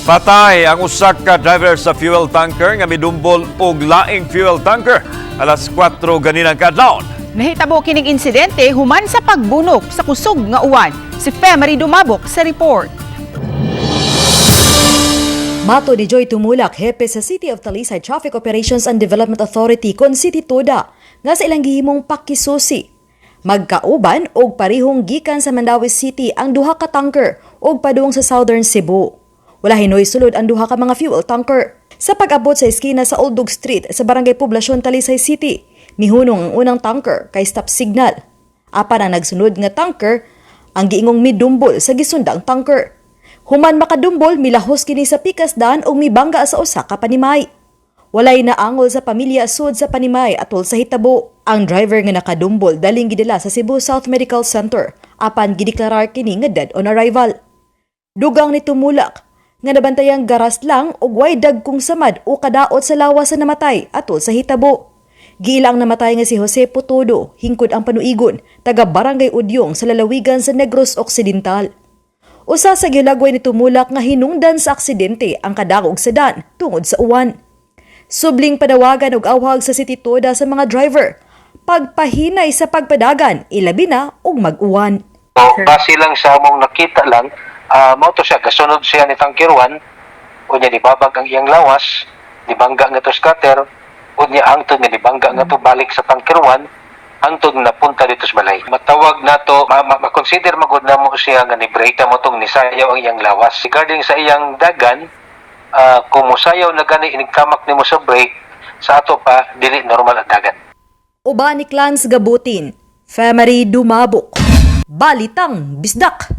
Patay ang usak ka driver sa fuel tanker nga midumbol og laing fuel tanker alas 4 ganinang kadlawon. Nahitabo kining insidente human sa pagbunok sa kusog nga uwan. Si Femari Dumabok sa report. Mato ni Joy Tumulak, hepe sa City of Talisay Traffic Operations and Development Authority kon City Toda, nga sa ilang gihimong pakisusi. Magkauban og parihong gikan sa Mandawi City ang duha ka tanker og padung sa Southern Cebu. Wala hinoy sulod ang duha ka mga fuel tanker. Sa pag-abot sa eskina sa Oldug Street sa Barangay Poblasyon Talisay City, mihunong ang unang tanker kay stop signal. Apan ang nagsunod nga tanker ang giingong midumbol sa gisundang tanker. Human makadumbol, milahos kini sa pikasdan o mibangga sa usa ka panimay. Walay naangol sa pamilya sud sa panimay atol sa hitabo. Ang driver nga nakadumbol daling gidala sa Cebu South Medical Center apan gideklarar kini nga dead on arrival. Dugang ni Tumulak nga nabantayang garas lang og way dagkong samad o kadaot sa lawas sa namatay atol sa hitabo. Giilang namatay nga si Jose Putudo, hingkod ang panuigon, taga Barangay Udyong sa lalawigan sa Negros Occidental. Usa sa gilagway ni Tumulak nga hinungdan sa aksidente ang kadakog sedan tungod sa uwan. Subling panawagan og awhag sa City Toda sa mga driver, pagpahinay sa pagpadagan, ilabi na og mag-uwan. Base lang sa among nakita lang, mao to siya, kasunod siya ni Tanker 1, unya nibabag ang iyang lawas, nibangga nga to scatter, unya angtod nga nibangga nga to balik sa Tanker 1, angtod napunta dito sa balay. Matawag na to, ma-consider magud na mo siya nga ni-break mo tong nisayaw ang iyang lawas. Regarding sa iyang dagan, kung musayaw na gani inigtamak nimo sa break, sa ato pa, dili normal ang dagan. Uba ni Clans Gabutin, Femari Dumabok, Balitang Bisdak.